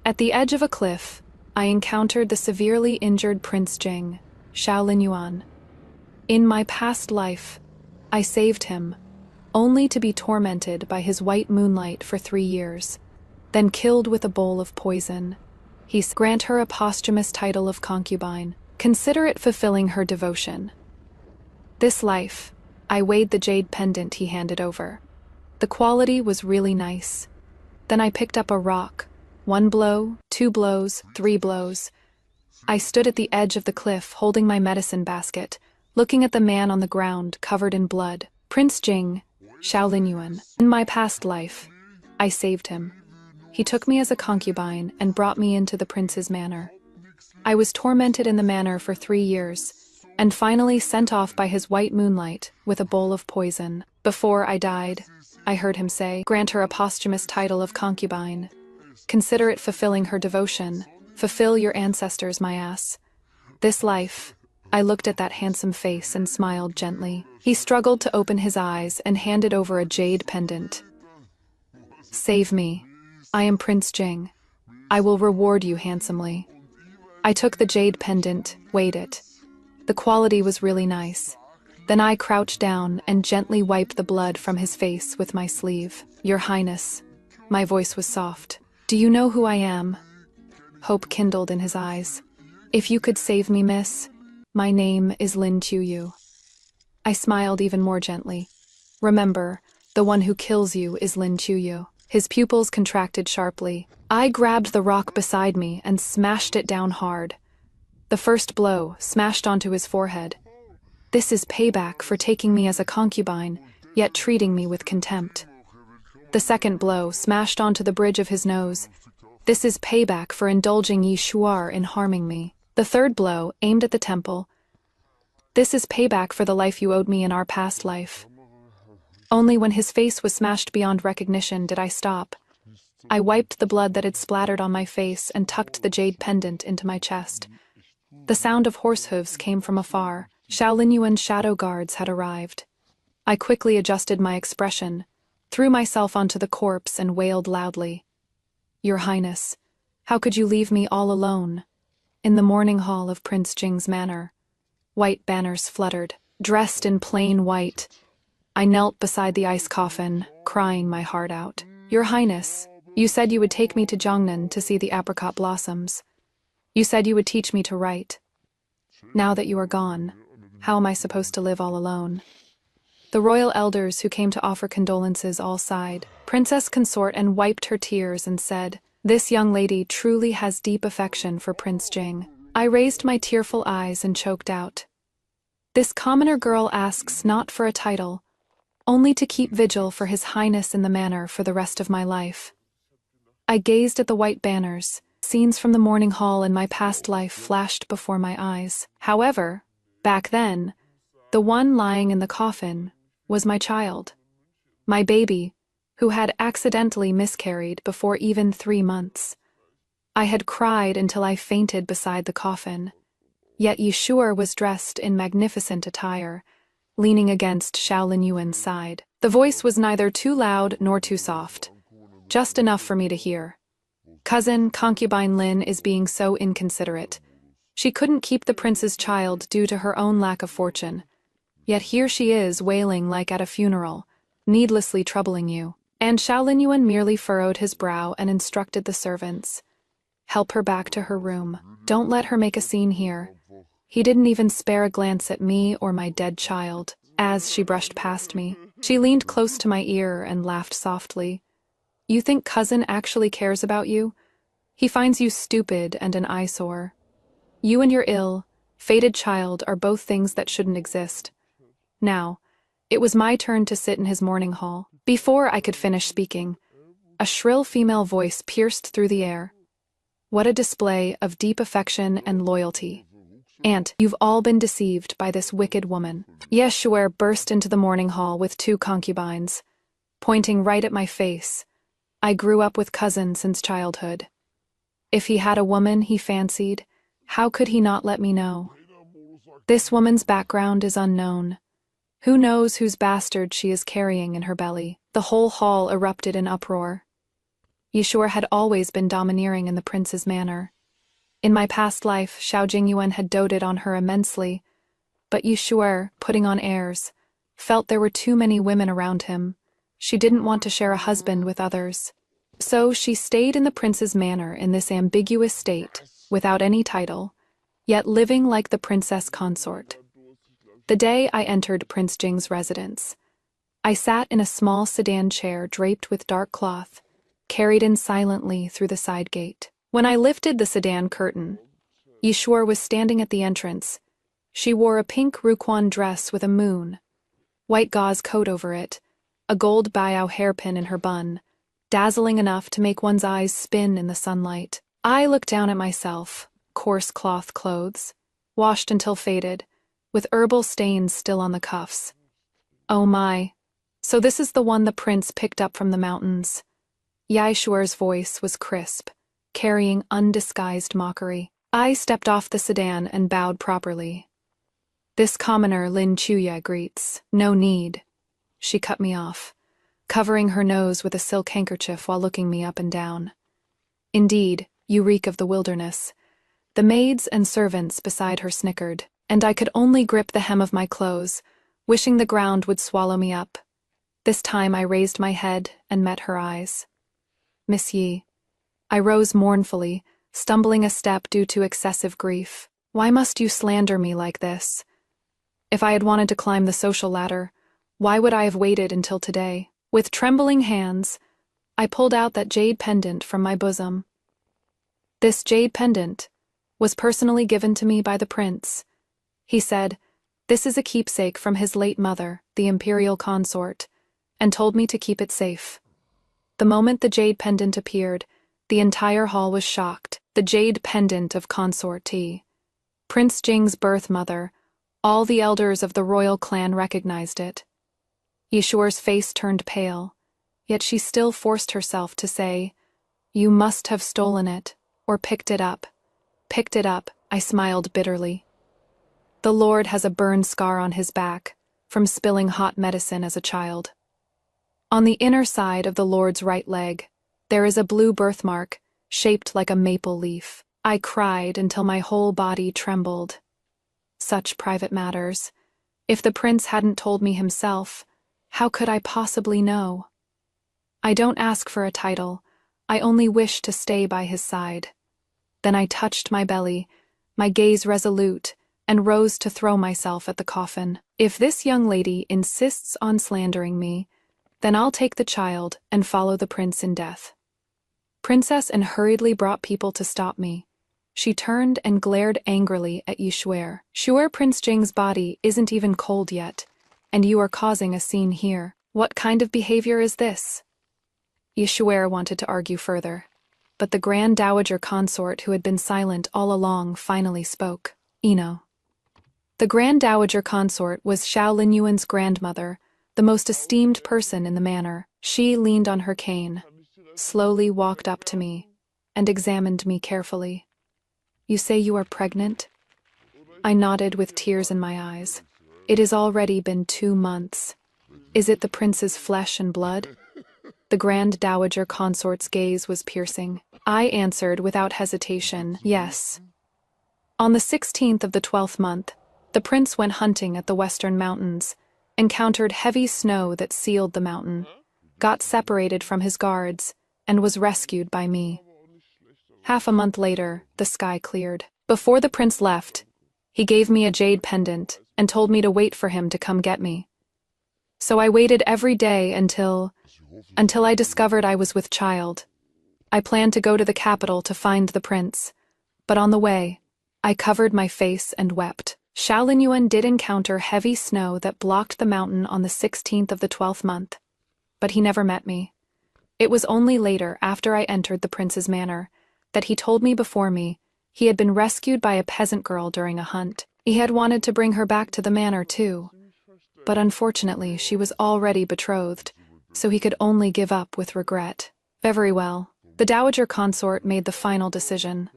At the edge of a cliff, I encountered the severely injured Prince Jing, Shaolin Yuan. In my past life, I saved him, only to be tormented by his white moonlight for 3 years, then killed with a bowl of poison. Grant her a posthumous title of concubine. Consider it fulfilling her devotion. This life, I weighed the jade pendant he handed over. The quality was really nice. Then I picked up a rock. 1 blow, 2 blows, 3 blows. I stood at the edge of the cliff holding my medicine basket, looking at the man on the ground covered in blood. Prince Jing, Shaolin Yuan. In my past life, I saved him. He took me as a concubine and brought me into the prince's manor. I was tormented in the manor for 3 years, and finally sent off by his white moonlight with a bowl of poison. Before I died, I heard him say, "Grant her a posthumous title of concubine. Consider it fulfilling her devotion. Fulfill your ancestors, my ass." This life, I looked at that handsome face and smiled gently. He struggled to open his eyes and handed over a jade pendant. "Save me. I am Prince Jing. I will reward you handsomely." I took the jade pendant, weighed it. The quality was really nice. Then I crouched down and gently wiped the blood from his face with my sleeve. "Your Highness." My voice was soft. "Do you know who I am?" Hope kindled in his eyes. "If you could save me, miss, my name is Lin Chuyu." I smiled even more gently. "Remember, the one who kills you is Lin Chuyu." His pupils contracted sharply. I grabbed the rock beside me and smashed it down hard. The first blow smashed onto his forehead. This is payback for taking me as a concubine, yet treating me with contempt. The second blow smashed onto the bridge of his nose. This is payback for indulging Yi Shuar in harming me. The third blow aimed at the temple. This is payback for the life you owed me in our past life. Only when his face was smashed beyond recognition did I stop. I wiped the blood that had splattered on my face and tucked the jade pendant into my chest. The sound of horse hooves came from afar. Shaolin Yuan's shadow guards had arrived. I quickly adjusted my expression, threw myself onto the corpse and wailed loudly. "Your Highness, how could you leave me all alone?" In the morning hall of Prince Jing's manor, white banners fluttered. Dressed in plain white, I knelt beside the ice coffin, crying my heart out. "Your Highness, you said you would take me to Jiangnan to see the apricot blossoms. You said you would teach me to write. Now that you are gone, how am I supposed to live all alone?" The royal elders who came to offer condolences all sighed. Princess Consort and wiped her tears and said, "This young lady truly has deep affection for Prince Jing." I raised my tearful eyes and choked out. "This commoner girl asks not for a title, only to keep vigil for His Highness in the manor for the rest of my life." I gazed at the white banners. Scenes from the morning hall in my past life flashed before my eyes. However, back then, the one lying in the coffin was my child. My baby, who had accidentally miscarried before even 3 months. I had cried until I fainted beside the coffin. Yet Yeshua was dressed in magnificent attire, leaning against Shaolin Yuan's side. The voice was neither too loud nor too soft, just enough for me to hear. "Cousin, concubine Lin is being so inconsiderate. She couldn't keep the prince's child due to her own lack of fortune. Yet here she is wailing like at a funeral, needlessly troubling you." And Shaolin Yuan merely furrowed his brow and instructed the servants. "Help her back to her room. Don't let her make a scene here." He didn't even spare a glance at me or my dead child. As she brushed past me, she leaned close to my ear and laughed softly. "You think cousin actually cares about you? He finds you stupid and an eyesore. You and your ill, fated child are both things that shouldn't exist." Now, it was my turn to sit in his morning hall. Before I could finish speaking, a shrill female voice pierced through the air. What a display of deep affection and loyalty. "Aunt, you've all been deceived by this wicked woman." Yeshua burst into the morning hall with 2 concubines, pointing right at my face. I grew up with cousin since childhood. If he had a woman he fancied, how could he not let me know? This woman's background is unknown. Who knows whose bastard she is carrying in her belly? The whole hall erupted in uproar. Yishuer had always been domineering in the prince's manner. In my past life, Xiao Jingyuan had doted on her immensely, but Yishuer, putting on airs, felt there were too many women around him. She didn't want to share a husband with others. So she stayed in the prince's manor in this ambiguous state, without any title, yet living like the princess consort. The day I entered Prince Jing's residence, I sat in a small sedan chair draped with dark cloth, carried in silently through the side gate. When I lifted the sedan curtain, Yishuer was standing at the entrance. She wore a pink Ruquan dress with a moon, white gauze coat over it, a gold Biao hairpin in her bun, dazzling enough to make one's eyes spin in the sunlight. I looked down at myself, coarse cloth clothes, washed until faded, with herbal stains still on the cuffs. Oh my, so this is the one the prince picked up from the mountains. Yishuer's voice was crisp, carrying undisguised mockery. I stepped off the sedan and bowed properly. This commoner Lin Chuya greets. No need. She cut me off, covering her nose with a silk handkerchief while looking me up and down. Indeed, you reek of the wilderness. The maids and servants beside her snickered, and I could only grip the hem of my clothes, wishing the ground would swallow me up. This time I raised my head and met her eyes. Miss Yi. I rose mournfully, stumbling a step due to excessive grief. Why must you slander me like this? If I had wanted to climb the social ladder, why would I have waited until today? With trembling hands, I pulled out that jade pendant from my bosom. This jade pendant was personally given to me by the prince. He said, "This is a keepsake from his late mother, the imperial consort," and told me to keep it safe. The moment the jade pendant appeared, the entire hall was shocked. The jade pendant of Consort T. Prince Jing's birth mother. All the elders of the royal clan recognized it. Yishuer's face turned pale, yet she still forced herself to say, "You must have stolen it, or picked it up." Picked it up, I smiled bitterly. The Lord has a burn scar on his back, from spilling hot medicine as a child. On the inner side of the Lord's right leg, there is a blue birthmark, shaped like a maple leaf. I cried until my whole body trembled. Such private matters. If the prince hadn't told me himself, how could I possibly know? I don't ask for a title, I only wish to stay by his side. Then I touched my belly, my gaze resolute, and rose to throw myself at the coffin. If this young lady insists on slandering me, then I'll take the child and follow the prince in death. Princess and hurriedly brought people to stop me. She turned and glared angrily at Yishuer. "Sure, Prince Jing's body isn't even cold yet, and you are causing a scene here. What kind of behavior is this?" Yishuer wanted to argue further, but the Grand Dowager Consort who had been silent all along finally spoke. Ino. The Grand Dowager Consort was Xiao Linyuan's grandmother, the most esteemed person in the manor. She leaned on her cane, slowly walked up to me, and examined me carefully. "You say you are pregnant?" I nodded with tears in my eyes. "It has already been 2 months. Is it the prince's flesh and blood?" The Grand Dowager Consort's gaze was piercing. I answered without hesitation, "Yes." On the 16th of the 12th month, the prince went hunting at the western mountains, encountered heavy snow that sealed the mountain, got separated from his guards, and was rescued by me. Half a month later, the sky cleared. Before the prince left, he gave me a jade pendant and told me to wait for him to come get me. So I waited every day until I discovered I was with child. I planned to go to the capital to find the prince, but on the way, I covered my face and wept. Xiao Linyuan did encounter heavy snow that blocked the mountain on the 16th of the 12th month, but he never met me. It was only later, after I entered the prince's manor, that he told me before me he had been rescued by a peasant girl during a hunt. He had wanted to bring her back to the manor too, but unfortunately she was already betrothed, so he could only give up with regret. Very well. The Dowager Consort made the final decision.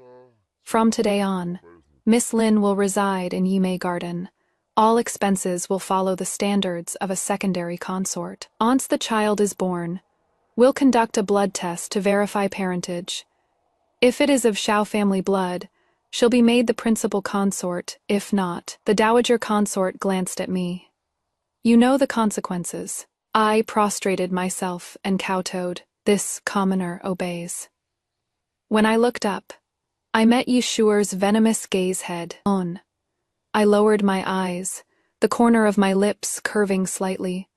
From today on, Miss Lin will reside in Yimei Garden. All expenses will follow the standards of a secondary consort. Once the child is born, We'll conduct a blood test to verify parentage. If it is of Shao family blood, she'll be made the principal consort. If not, the dowager consort glanced at me. You know the consequences. I prostrated myself and kowtowed. This commoner obeys. When I looked up, I met Yeshua's venomous gaze head on. I lowered my eyes, the corner of my lips curving slightly.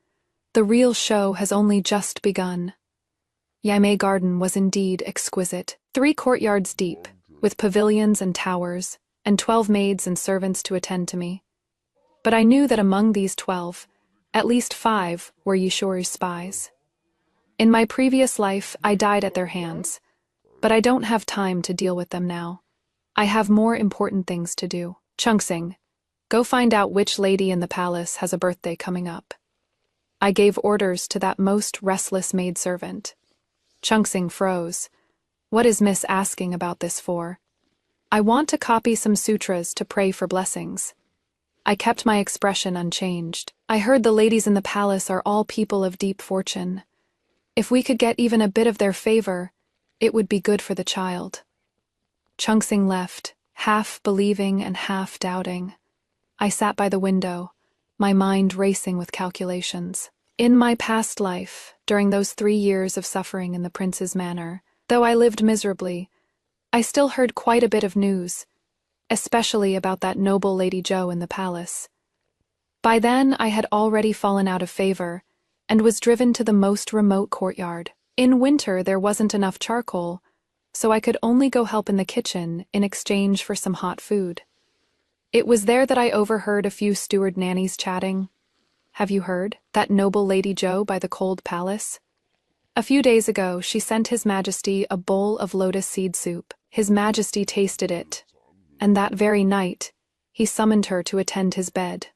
The real show has only just begun. Yaimei Garden was indeed exquisite, 3 courtyards deep, with pavilions and towers, and 12 maids and servants to attend to me. But I knew that among these 12, at least 5 were Yeshua's spies. In my previous life, I died at their hands, but I don't have time to deal with them now. I have more important things to do. Chungsing, go find out which lady in the palace has a birthday coming up. I gave orders to that most restless maidservant. Chungsing froze. What is Miss asking about this for? I want to copy some sutras to pray for blessings. I kept my expression unchanged. I heard the ladies in the palace are all people of deep fortune. If we could get even a bit of their favor, it would be good for the child. Chungsing left, half believing and half doubting. I sat by the window, my mind racing with calculations. In my past life, during those 3 years of suffering in the prince's manor, though I lived miserably, I still heard quite a bit of news, especially about that noble Lady Zhou in the palace. By then, I had already fallen out of favor and was driven to the most remote courtyard. In winter, there wasn't enough charcoal, so I could only go help in the kitchen in exchange for some hot food. It was there that I overheard a few steward nannies chatting. Have you heard? That noble Lady Zhou by the cold palace? A few days ago, she sent His Majesty a bowl of lotus seed soup. His Majesty tasted it, and that very night, he summoned her to attend his bed.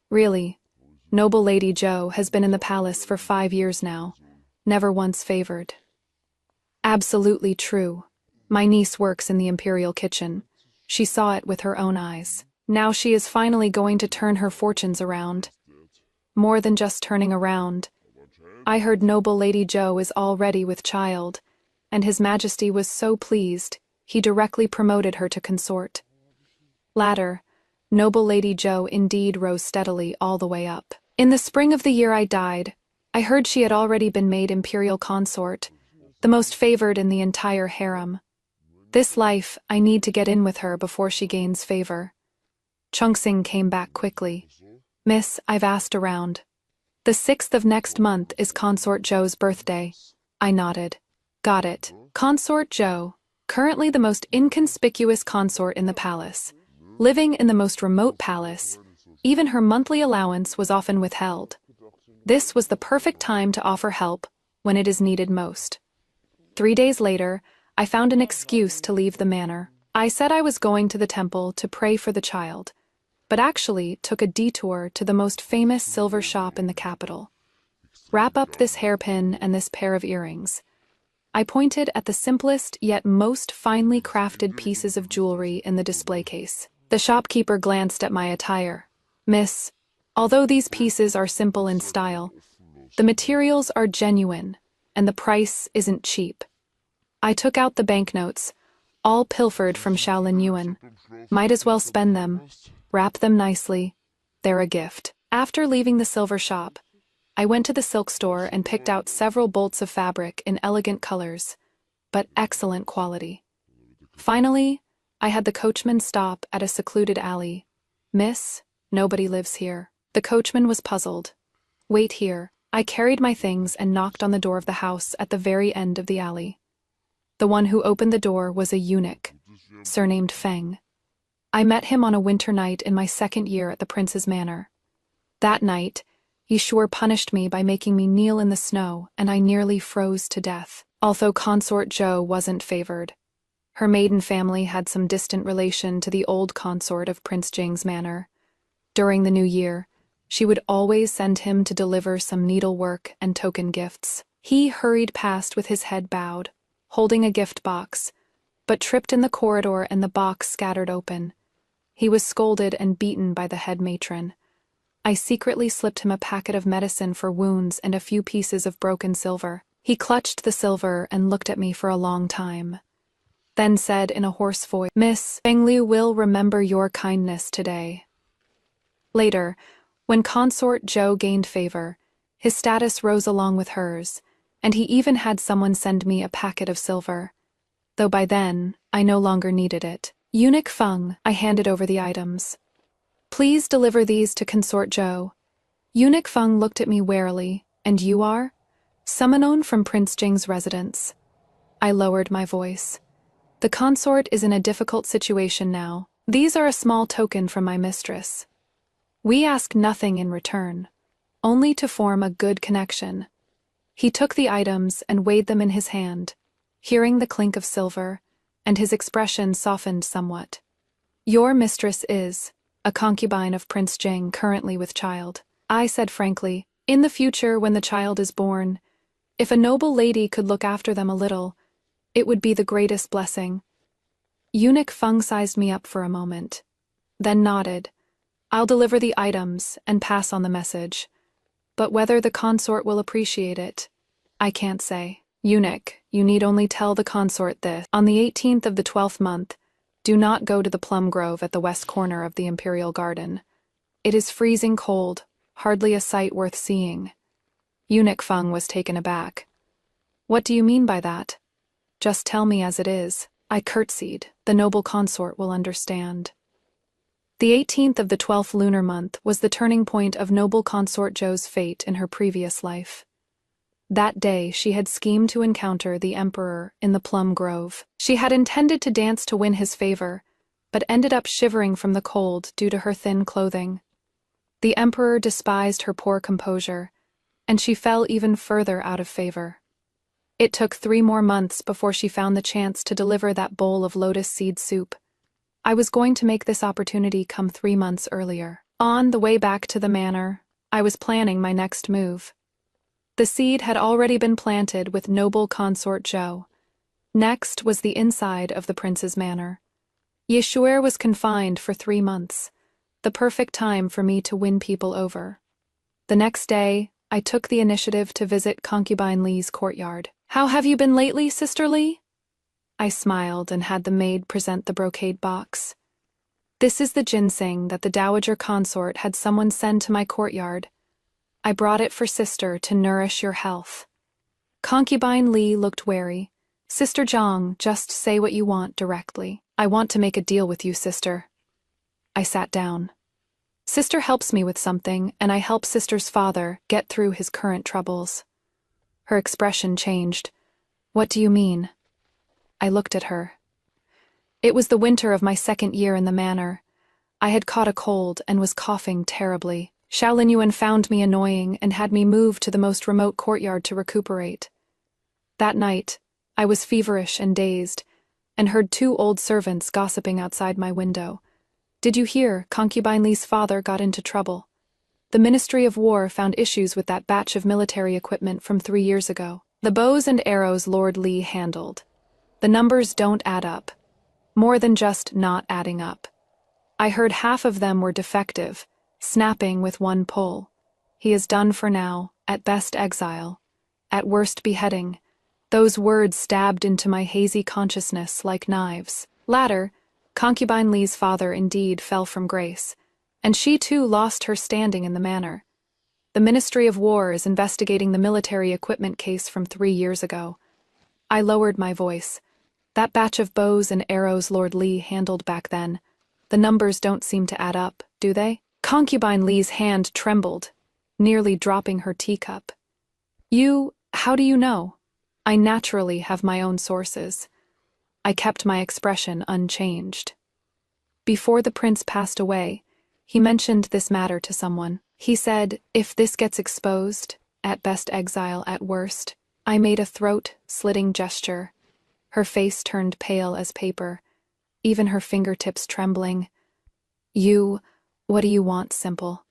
Really, noble Lady Zhou has been in the palace for 5 years now, never once favored. Absolutely true. My niece works in the imperial kitchen. She saw it with her own eyes. Now she is finally going to turn her fortunes around. More than just turning around. I heard noble Lady Zhou is already with child, and His Majesty was so pleased, he directly promoted her to consort. Latter, noble Lady Zhou indeed rose steadily all the way up. In the spring of the year I died, I heard she had already been made imperial consort, the most favored in the entire harem. This life, I need to get in with her before she gains favor. Chungsing came back quickly. Miss, I've asked around. The 6th of next month is Consort Zhou's birthday. I nodded. Got it. Consort Zhou, currently the most inconspicuous consort in the palace. Living in the most remote palace, even her monthly allowance was often withheld. This was the perfect time to offer help when it is needed most. 3 days later, I found an excuse to leave the manor. I said I was going to the temple to pray for the child, but actually took a detour to the most famous silver shop in the capital. Wrap up this hairpin and this pair of earrings. I pointed at the simplest yet most finely crafted pieces of jewelry in the display case. The shopkeeper glanced at my attire. Miss, although these pieces are simple in style, the materials are genuine, and the price isn't cheap. I took out the banknotes, all pilfered from Shaolin Yuan. Might as well spend them. Wrap them nicely. They're a gift. After leaving the silver shop, I went to the silk store and picked out several bolts of fabric in elegant colors, but excellent quality. Finally, I had the coachman stop at a secluded alley. Miss, nobody lives here. The coachman was puzzled. Wait here. I carried my things and knocked on the door of the house at the very end of the alley. The one who opened the door was a eunuch, surnamed Feng. I met him on a winter night in my 2nd year at the prince's manor. That night, Yeshua punished me by making me kneel in the snow, and I nearly froze to death. Although Consort Zhou wasn't favored. Her maiden family had some distant relation to the old consort of Prince Jing's manor. During the new year, she would always send him to deliver some needlework and token gifts. He hurried past with his head bowed, holding a gift box, but tripped in the corridor and the box scattered open. He was scolded and beaten by the head matron. I secretly slipped him a packet of medicine for wounds and a few pieces of broken silver. He clutched the silver and looked at me for a long time, then said in a hoarse voice, "Miss Fengliu will remember your kindness today." Later, when consort Zhou gained favor, his status rose along with hers, and he even had someone send me a packet of silver, though by then I no longer needed it. Eunuch Feng, I handed over the items. "Please deliver these to consort Zhou." Eunuch Feng looked at me warily. "And you are?" "Summonon from Prince Jing's residence." I lowered my voice. "The consort is in a difficult situation now. These are a small token from my mistress. We ask nothing in return, only to form a good connection." He took the items and weighed them in his hand, hearing the clink of silver, and his expression softened somewhat. "Your mistress is a concubine of Prince Jing, currently with child," I said frankly. "In the future, when the child is born, if a noble lady could look after them a little, it would be the greatest blessing." Eunuch Feng sized me up for a moment, then nodded. "I'll deliver the items and pass on the message. But whether the consort will appreciate it, I can't say." "Eunuch, you need only tell the consort this. On the 18th of the 12th month, do not go to the plum grove at the west corner of the Imperial Garden. It is freezing cold, hardly a sight worth seeing." Eunuch Feng was taken aback. "What do you mean by that?" "Just tell me as it is." I curtsied. "The noble consort will understand." The 18th of the 12th lunar month was the turning point of noble consort Zhou's fate in her previous life. That day she had schemed to encounter the emperor in the plum grove. She had intended to dance to win his favor, but ended up shivering from the cold due to her thin clothing. The emperor despised her poor composure, and she fell even further out of favor. It took 3 more months before she found the chance to deliver that bowl of lotus seed soup. I was going to make this opportunity come 3 months earlier. On the way back to the manor, I was planning my next move. The seed had already been planted with noble consort Zhou. Next was the inside of the prince's manor. Yeshuer was confined for 3 months, the perfect time for me to win people over. The next day, I took the initiative to visit concubine Li's courtyard. "How have you been lately, Sister Li?" I smiled and had the maid present the brocade box. "This is the ginseng that the dowager consort had someone send to my courtyard. I brought it for sister to nourish your health." Concubine Li looked wary. "Sister Zhang, just say what you want directly." "I want to make a deal with you, sister." I sat down. "Sister helps me with something, and I help sister's father get through his current troubles." Her expression changed. "What do you mean?" I looked at her. It was the winter of my 2nd year in the manor. I had caught a cold and was coughing terribly. Xiao Linyuan found me annoying and had me moved to the most remote courtyard to recuperate. That night, I was feverish and dazed, and heard 2 old servants gossiping outside my window. "Did you hear? Concubine Li's father got into trouble. The Ministry of War found issues with that batch of military equipment from 3 years ago. The bows and arrows Lord Li handled. The numbers don't add up. More than just not adding up. I heard half of them were defective, snapping with one pull. He is done for now, at best exile, at worst beheading." Those words stabbed into my hazy consciousness like knives. Latter, concubine Li's father indeed fell from grace, and she too lost her standing in the manor. The Ministry of War is investigating the military equipment case from 3 years ago. I lowered my voice. "That batch of bows and arrows Lord Li handled back then, the numbers don't seem to add up, do they?" Concubine Li's hand trembled, nearly dropping her teacup. How do you know?" "I naturally have my own sources." I kept my expression unchanged. "Before the prince passed away, he mentioned this matter to someone. He said, if this gets exposed, at best exile, at worst." I made a throat-slitting gesture. Her face turned pale as paper, even her fingertips trembling. What do you want, Simple?"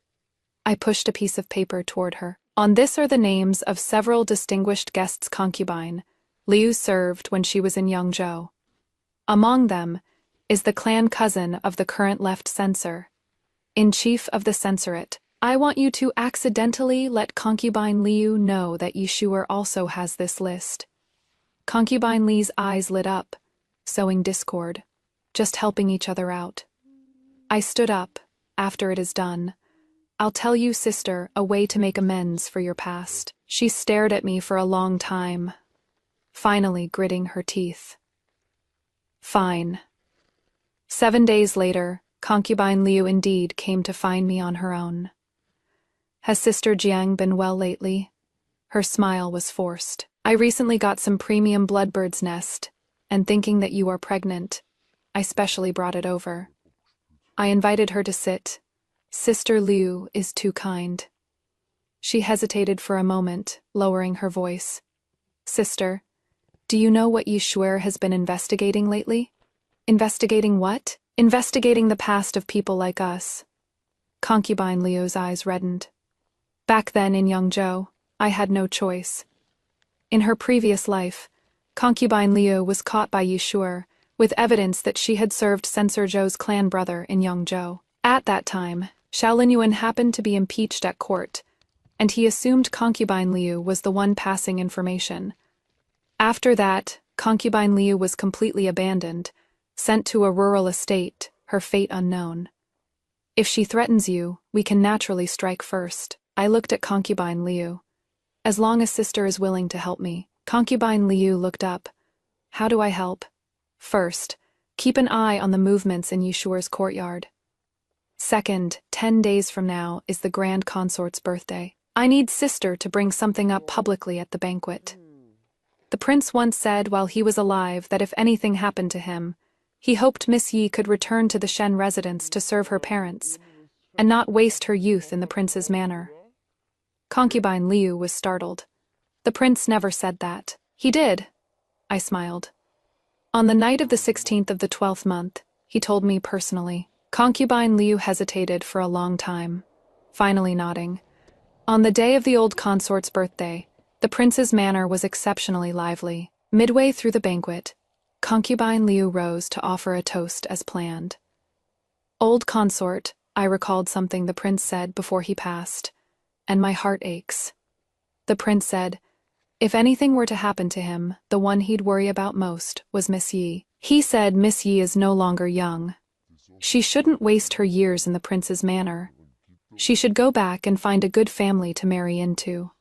I pushed a piece of paper toward her. "On this are the names of several distinguished guests' concubine Liu served when she was in Yangzhou. Among them is the clan cousin of the current left censor, in chief of the censorate." I want you to accidentally let concubine Liu know that Yeshua also has this list. Concubine Li's eyes lit up, sowing discord, just helping each other out. I stood up. After it is done, I'll tell you, sister, a way to make amends for your past. She stared at me for a long time, finally gritting her teeth. Fine. 7 days later, concubine Liu indeed came to find me on her own. Has Sister Jiang been well lately? Her smile was forced. I recently got some premium bloodbird's nest, and thinking that you are pregnant, I specially brought it over. I invited her to sit. Sister Liu is too kind. She hesitated for a moment, lowering her voice. Sister, do you know what Yeshua has been investigating lately? Investigating what? Investigating the past of people like us. Concubine Liu's eyes reddened. Back then in Yangzhou, I had no choice. In her previous life, concubine Liu was caught by Yeshua with evidence that she had served Censor Zhou's clan brother in Yangzhou. At that time, Shaolin Yuan happened to be impeached at court, and he assumed concubine Liu was the one passing information. After that, concubine Liu was completely abandoned, sent to a rural estate, her fate unknown. If she threatens you, we can naturally strike first. I looked at concubine Liu. As long as sister is willing to help me. Concubine Liu looked up. How do I help? First, keep an eye on the movements in Yeshua's courtyard. Second, 10 days from now is the Grand Consort's birthday. I need sister to bring something up publicly at the banquet. The prince once said while he was alive that if anything happened to him, he hoped Miss Yi could return to the Shen residence to serve her parents, and not waste her youth in the prince's manor. Concubine Liu was startled. The prince never said that. He did. I smiled. On the night of the 16th of the 12th month, he told me personally. Concubine Liu hesitated for a long time, finally nodding. On the day of the old consort's birthday, the prince's manor was exceptionally lively. Midway through the banquet, concubine Liu rose to offer a toast as planned. Old consort, I recalled something the prince said before he passed, and my heart aches. The prince said, if anything were to happen to him, the one he'd worry about most was Miss Yi. He said Miss Yi is no longer young. She shouldn't waste her years in the prince's manor. She should go back and find a good family to marry into.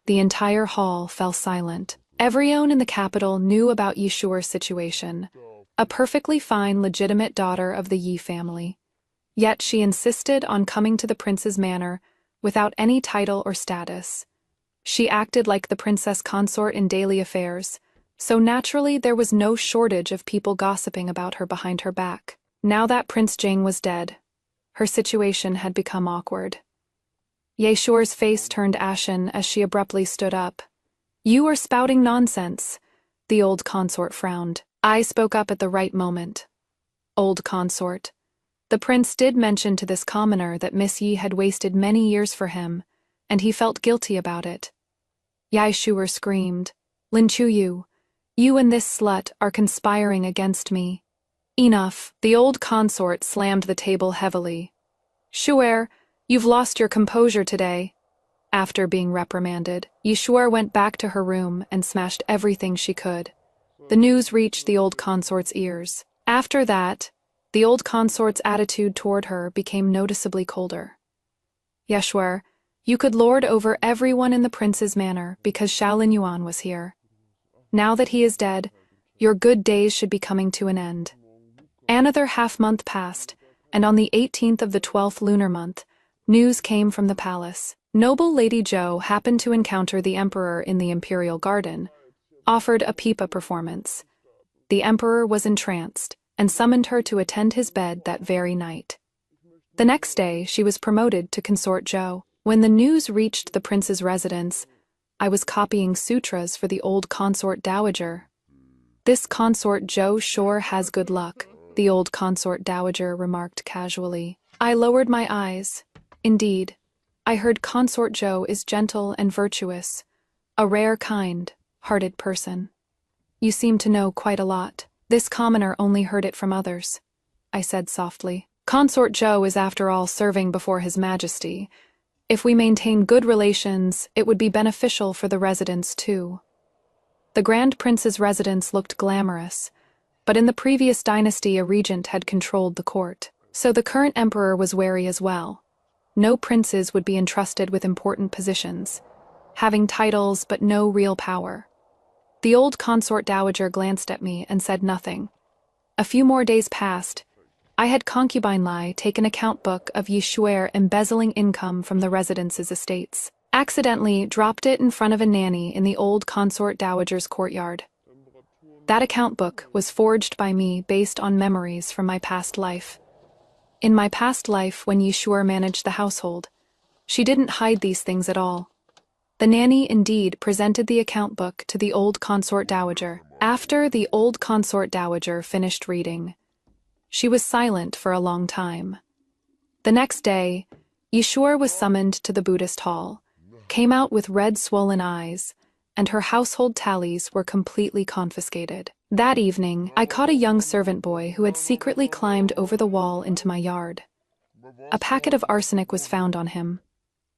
The entire hall fell silent. Everyone in the capital knew about Yeshua's situation, a perfectly fine, legitimate daughter of the Yi family. Yet she insisted on coming to the prince's manor without any title or status. She acted like the princess consort in daily affairs, so naturally there was no shortage of people gossiping about her behind her back. Now that Prince Jing was dead, her situation had become awkward. Yeshua's face turned ashen as she abruptly stood up. You are spouting nonsense. The old consort frowned. I spoke up at the right moment. Old consort. The prince did mention to this commoner that Miss Yi had wasted many years for him, and he felt guilty about it. Yeshua screamed, Lin Chuyu, you and this slut are conspiring against me. Enough. The old consort slammed the table heavily. Shuer, you've lost your composure today. After being reprimanded, Yeshua went back to her room and smashed everything she could. The news reached the old consort's ears. After that, the old consort's attitude toward her became noticeably colder. Yeshua, you could lord over everyone in the prince's manor because Shaolin Yuan was here. Now that he is dead, your good days should be coming to an end. Another half-month passed, and on the 18th of the 12th lunar month, news came from the palace. Noble Lady Zhou happened to encounter the emperor in the imperial garden, offered a pipa performance. The emperor was entranced, and summoned her to attend his bed that very night. The next day, she was promoted to consort Zhou. When the news reached the prince's residence, I was copying sutras for the old consort dowager. This consort Zhou sure has good luck, the old consort dowager remarked casually. I lowered my eyes. Indeed, I heard consort Zhou is gentle and virtuous, a rare kind-hearted person. You seem to know quite a lot. This commoner only heard it from others, I said softly. Consort Zhou is after all serving before His Majesty. If we maintain good relations, it would be beneficial for the residents too. The Grand Prince's residence looked glamorous, but in the previous dynasty a regent had controlled the court. So the current emperor was wary as well. No princes would be entrusted with important positions, having titles but no real power. The old consort dowager glanced at me and said nothing. A few more days passed. I had concubine Lai take an account book of Yi Shuer embezzling income from the residents' estates. Accidentally dropped it in front of a nanny in the old consort dowager's courtyard. That account book was forged by me based on memories from my past life. In my past life, when Yi Shuer managed the household, she didn't hide these things at all. The nanny indeed presented the account book to the old consort dowager. After the old consort dowager finished reading, she was silent for a long time. The next day, Yi Shuer was summoned to the Buddhist hall, came out with red swollen eyes, and her household tallies were completely confiscated. That evening, I caught a young servant boy who had secretly climbed over the wall into my yard. A packet of arsenic was found on him.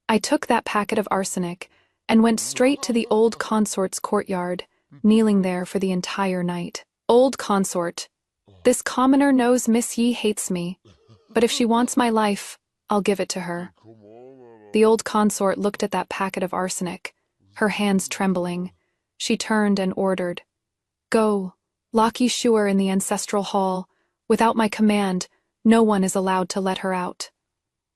I took that packet of arsenic and went straight to the old consort's courtyard, kneeling there for the entire night. Old consort, this commoner knows Miss Yi hates me, but if she wants my life, I'll give it to her. The old consort looked at that packet of arsenic, her hands trembling. She turned and ordered, "Go, lock Yi Shuer in the ancestral hall. Without my command, no one is allowed to let her out."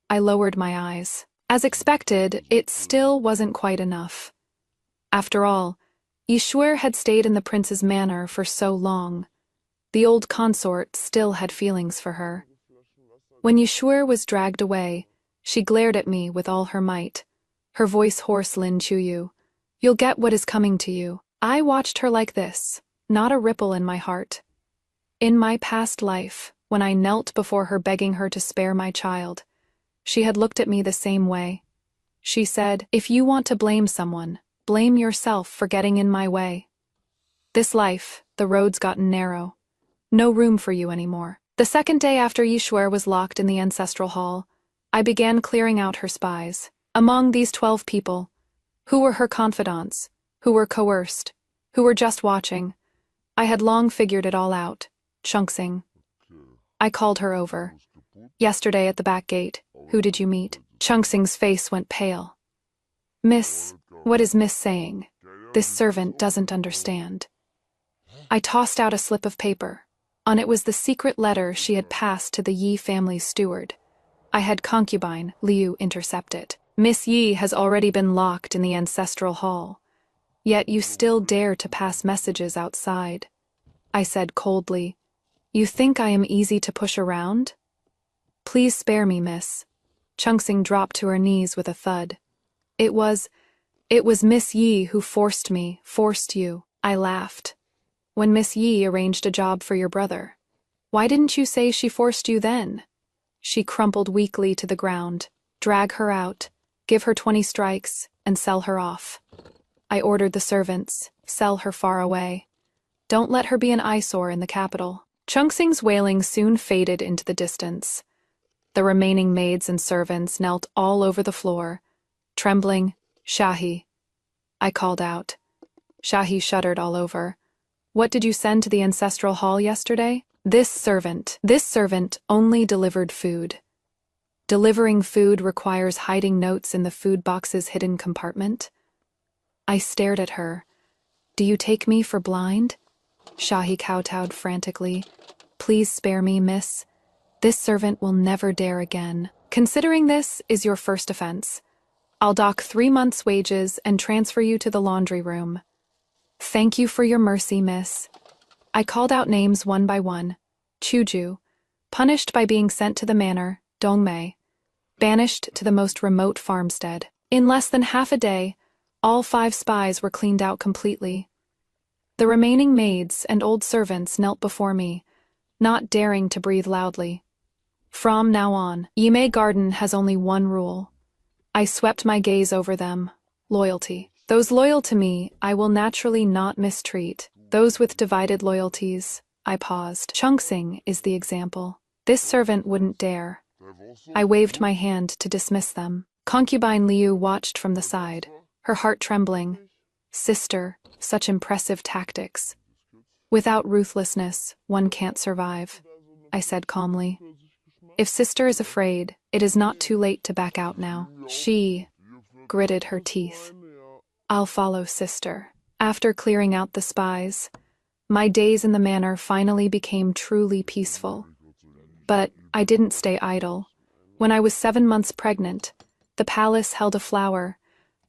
I lowered my eyes. As expected, it still wasn't quite enough. After all, Yi Shuer had stayed in the prince's manor for so long. The old consort still had feelings for her. When Yi Shuer was dragged away, she glared at me with all her might, her voice hoarse. "Lin Chuyu, you'll get what is coming to you." I watched her like this, not a ripple in my heart. In my past life, when I knelt before her begging her to spare my child, she had looked at me the same way. She said, "If you want to blame someone, blame yourself for getting in my way. This life, the road's gotten narrow. No room for you anymore." The second day after Yi Shuer was locked in the ancestral hall, I began clearing out her spies. Among these 12 people, who were her confidants, who were coerced, who were just watching, I had long figured it all out. Chunxing. I called her over. "Yesterday at the back gate, who did you meet?" Chunxing's face went pale. "Miss, what is Miss saying? This servant doesn't understand." I tossed out a slip of paper. On it was the secret letter she had passed to the Yi family's steward. I had concubine Liu intercept it. "Miss Yi has already been locked in the ancestral hall. Yet you still dare to pass messages outside," I said coldly. "You think I am easy to push around? Please spare me, miss." Chunxing dropped to her knees with a thud. It was Miss Yi who forced you." I laughed. "When Miss Yi arranged a job for your brother, why didn't you say she forced you then?" She crumpled weakly to the ground. "Drag her out, give her 20 strikes, and sell her off." I ordered the servants, "Sell her far away. Don't let her be an eyesore in the capital." Chunxing's wailing soon faded into the distance. The remaining maids and servants knelt all over the floor, trembling. "Shahi," I called out. Shahi shuddered all over. "What did you send to the ancestral hall yesterday?" This servant only delivered food. Delivering food requires hiding notes in the food box's hidden compartment. I stared at her. "Do you take me for blind?" Shahi kowtowed frantically. "Please spare me, miss. This servant will never dare again. Considering this is your first offense, I'll dock 3 months' wages and transfer you to the laundry room." "Thank you for your mercy, miss." I called out names one by one. Chuju, punished by being sent to the manor. Dongmei, banished to the most remote farmstead. In less than half a day, all 5 spies were cleaned out completely. The remaining maids and old servants knelt before me, not daring to breathe loudly. From now on, Yimei Garden has only one rule. I swept my gaze over them. Loyalty. Those loyal to me, I will naturally not mistreat. Those with divided loyalties, I paused. Chunxing is the example. This servant wouldn't dare. I waved my hand to dismiss them. Concubine Liu watched from the side, her heart trembling. Sister, such impressive tactics. Without ruthlessness, one can't survive, I said calmly. If sister is afraid, it is not too late to back out now. She gritted her teeth. I'll follow sister. After clearing out the spies, my days in the manor finally became truly peaceful. But I didn't stay idle. When I was 7 months pregnant, the palace held a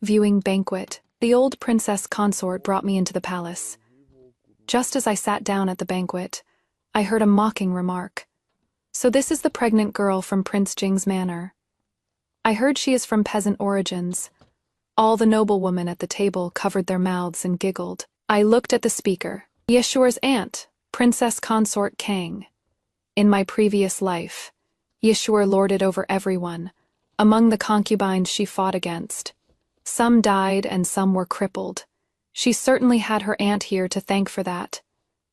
viewing banquet. The old princess consort brought me into the palace. Just as I sat down at the banquet, I heard a mocking remark. So this is the pregnant girl from Prince Jing's manor. I heard she is from peasant origins. All the noblewomen at the table covered their mouths and giggled. I looked at the speaker. Yeshua's aunt, Princess Consort Kang. In my previous life, Yeshua lorded over everyone, among the concubines she fought against. Some died and some were crippled. She certainly had her aunt here to thank for that.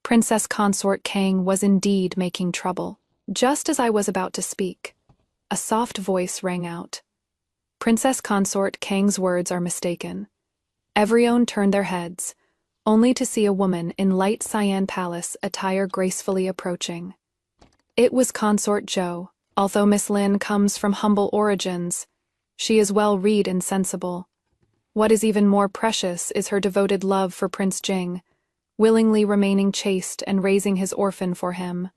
Princess Consort Kang was indeed making trouble. Just as I was about to speak, a soft voice rang out. Princess Consort Kang's words are mistaken. Everyone turned their heads, only to see a woman in light cyan palace attire gracefully approaching. It was Consort Zhou. Although Miss Lin comes from humble origins, she is well-read and sensible. What is even more precious is her devoted love for Prince Jing, willingly remaining chaste and raising his orphan for him.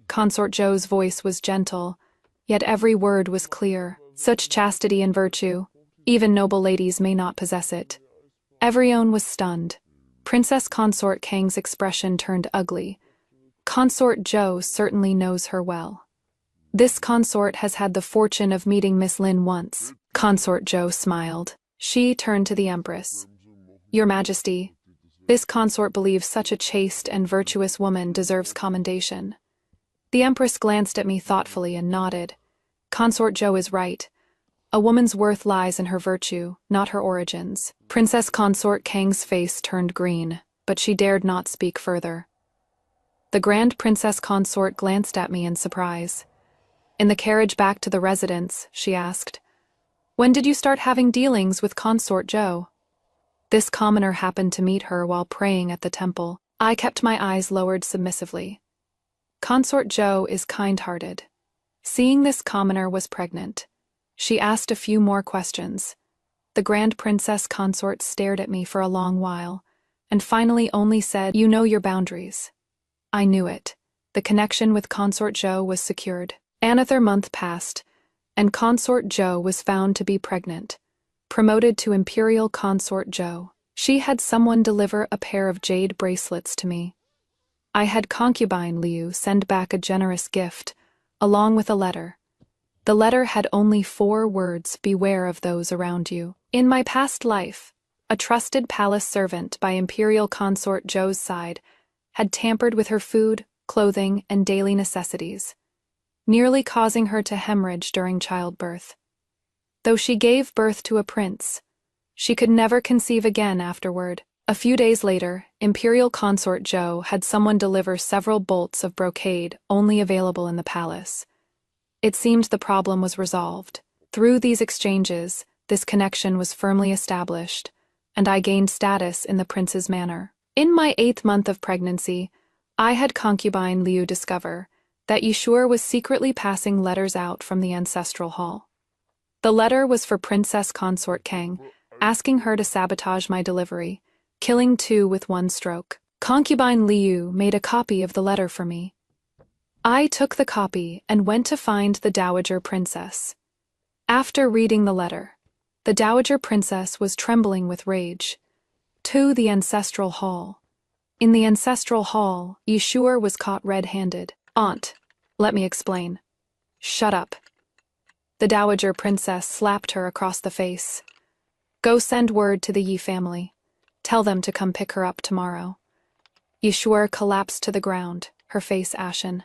Consort Zhou's voice was gentle, yet every word was clear. Such chastity and virtue, even noble ladies may not possess it. Everyone was stunned. Princess Consort Kang's expression turned ugly. Consort Zhou certainly knows her well. This consort has had the fortune of meeting Miss Lin once. Consort Zhou smiled. She turned to the Empress. Your Majesty, this consort believes such a chaste and virtuous woman deserves commendation. The Empress glanced at me thoughtfully and nodded. Consort Zhou is right. A woman's worth lies in her virtue, not her origins. Princess Consort Kang's face turned green, but she dared not speak further. The Grand Princess Consort glanced at me in surprise. In the carriage back to the residence, she asked, "When did you start having dealings with Consort Zhou?" This commoner happened to meet her while praying at the temple. I kept my eyes lowered submissively. Consort Zhou is kind-hearted. Seeing this commoner was pregnant, she asked a few more questions. The Grand Princess Consort stared at me for a long while, and finally only said, "You know your boundaries." I knew it. The connection with Consort Zhou was secured. Another month passed, and Consort Zhou was found to be pregnant, promoted to Imperial Consort Zhou. She had someone deliver a pair of jade bracelets to me. I had concubine Liu send back a generous gift, along with a letter. The letter had only 4 words: beware of those around you. In my past life, a trusted palace servant by Imperial Consort Zhou's side had tampered with her food, clothing, and daily necessities, nearly causing her to hemorrhage during childbirth. Though she gave birth to a prince, she could never conceive again afterward. A few days later, Imperial Consort Zhou had someone deliver several bolts of brocade only available in the palace. It seemed the problem was resolved. Through these exchanges, this connection was firmly established, and I gained status in the prince's manor. In my 8th month of pregnancy, I had concubine Liu discover that Yeshua was secretly passing letters out from the ancestral hall. The letter was for Princess Consort Kang, asking her to sabotage my delivery, killing 2 with 1 stroke. Concubine Liu made a copy of the letter for me. I took the copy and went to find the Dowager Princess. After reading the letter, the Dowager Princess was trembling with rage. To the ancestral hall. In the ancestral hall, Yeshua was caught red-handed. Aunt, let me explain. Shut up. The Dowager Princess slapped her across the face. Go send word to the Yi family. Tell them to come pick her up tomorrow. Yeshua collapsed to the ground, her face ashen.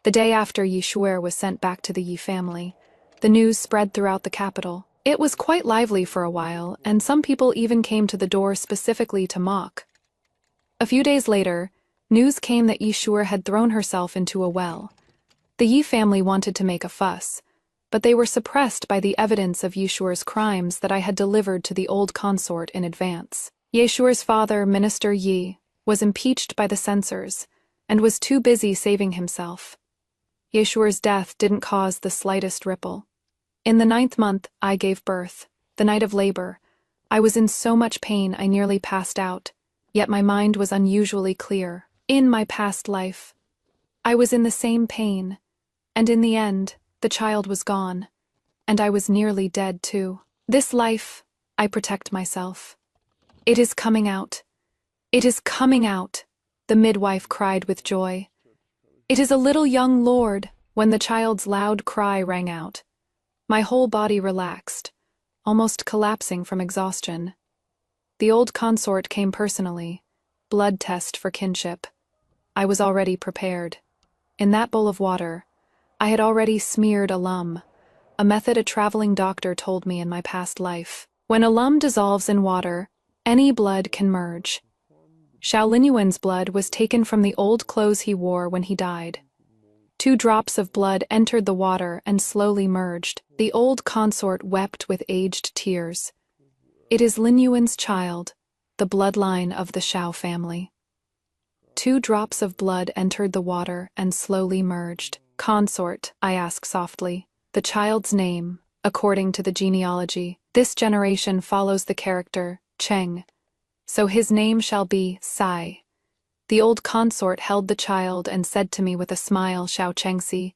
The day after Yeshua was sent back to the Yi family, the news spread throughout the capital. It was quite lively for a while, and some people even came to the door specifically to mock. A few days later, news came that Yeshua had thrown herself into a well. The Yi family wanted to make a fuss, but they were suppressed by the evidence of Yeshua's crimes that I had delivered to the old consort in advance. Yeshua's father, Minister Yi, was impeached by the censors and was too busy saving himself. Yeshua's death didn't cause the slightest ripple. In the 9th month, I gave birth, the night of labor. I was in so much pain I nearly passed out, yet my mind was unusually clear. In my past life, I was in the same pain, and in the end, the child was gone, and I was nearly dead too. This life, I protect myself. It is coming out. It is coming out, the midwife cried with joy. It is a little young lord, when the child's loud cry rang out. My whole body relaxed, almost collapsing from exhaustion. The old consort came personally, blood test for kinship. I was already prepared. In that bowl of water, I had already smeared alum, a method a traveling doctor told me in my past life. When alum dissolves in water, any blood can merge. Xiao Linyuan's blood was taken from the old clothes he wore when he died. 2 drops of blood entered the water and slowly merged. The old consort wept with aged tears. It is Linyuan's child, the bloodline of the Xiao family. 2 drops of blood entered the water and slowly merged. Consort, I asked softly. The child's name, according to the genealogy. This generation follows the character, Cheng. So his name shall be Sai. The old consort held the child and said to me with a smile, Xiao Chengxi,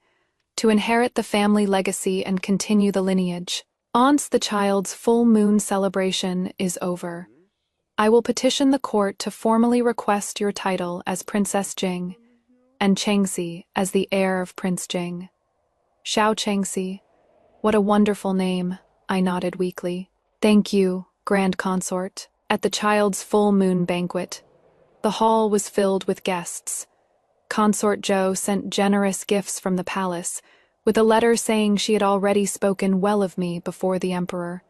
to inherit the family legacy and continue the lineage. Once the child's full moon celebration is over, I will petition the court to formally request your title as Princess Jing, and Chengxi as the heir of Prince Jing. Xiao Chengxi, what a wonderful name, I nodded weakly. Thank you, Grand Consort. At the child's full moon banquet, the hall was filled with guests. Consort Zhou sent generous gifts from the palace, with a letter saying she had already spoken well of me before the emperor.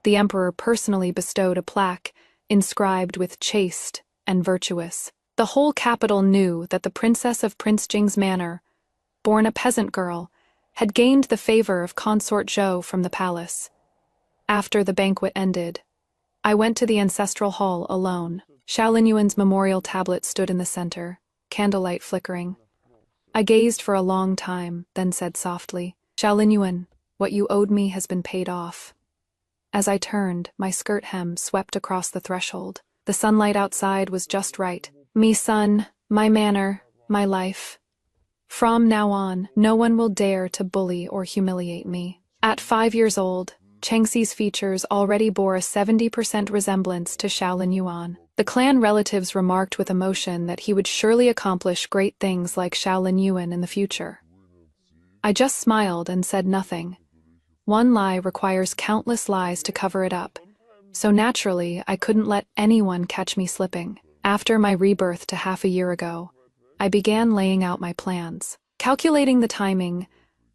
The emperor personally bestowed a plaque inscribed with chaste and virtuous. The whole capital knew that the princess of Prince Jing's manor, born a peasant girl, had gained the favor of Consort Zhou from the palace. After the banquet ended, I went to the ancestral hall alone. Xiao Linyuan's memorial tablet stood in the center, candlelight flickering. I gazed for a long time, then said softly, Xiao Linyuan, what you owed me has been paid off. As I turned, my skirt hem swept across the threshold. The sunlight outside was just right. Me son, my manor, my life. From now on, no one will dare to bully or humiliate me. At 5 years old, Chengxi's features already bore a 70% resemblance to Xiao Linyuan. The clan relatives remarked with emotion that he would surely accomplish great things like Xiao Linyuan in the future. I just smiled and said nothing. One lie requires countless lies to cover it up, so naturally I couldn't let anyone catch me slipping. After my rebirth to half a year ago, I began laying out my plans. Calculating the timing,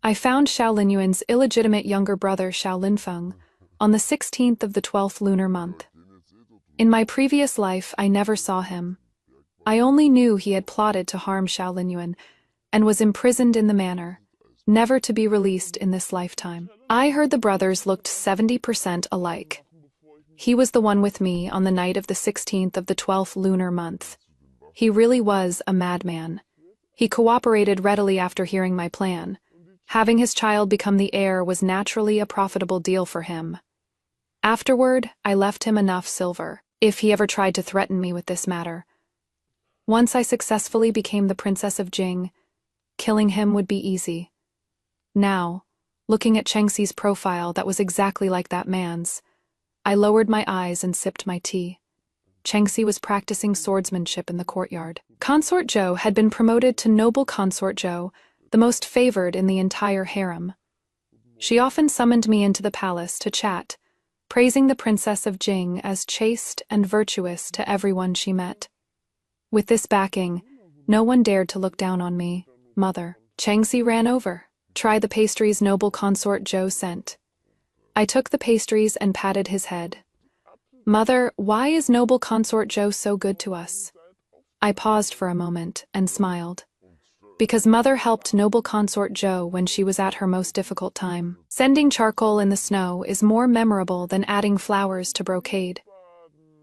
I found Xiao Linyuan's illegitimate younger brother Xiao Linfeng on the 16th of the 12th lunar month. In my previous life, I never saw him. I only knew he had plotted to harm Xiao Linyuan and was imprisoned in the manor, never to be released in this lifetime. I heard the brothers looked 70% alike. He was the one with me on the night of the 16th of the 12th lunar month. He really was a madman. He cooperated readily after hearing my plan. Having his child become the heir was naturally a profitable deal for him. Afterward, I left him enough silver, if he ever tried to threaten me with this matter. Once I successfully became the Princess of Jing, killing him would be easy. Now, looking at Chengxi's profile that was exactly like that man's, I lowered my eyes and sipped my tea. Chengxi was practicing swordsmanship in the courtyard. Consort Zhou had been promoted to noble Consort Zhou, the most favored in the entire harem. She often summoned me into the palace to chat, praising the Princess of Jing as chaste and virtuous to everyone she met. With this backing, no one dared to look down on me, mother. Chengxi ran over. Try the pastries noble Consort Zhou sent. I took the pastries and patted his head. Mother, why is noble Consort Zhou so good to us? I paused for a moment and smiled. because Mother helped noble consort Jo when she was at her most difficult time. Sending charcoal in the snow is more memorable than adding flowers to brocade.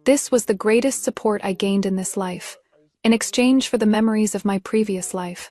This was the greatest support I gained in this life, in exchange for the memories of my previous life.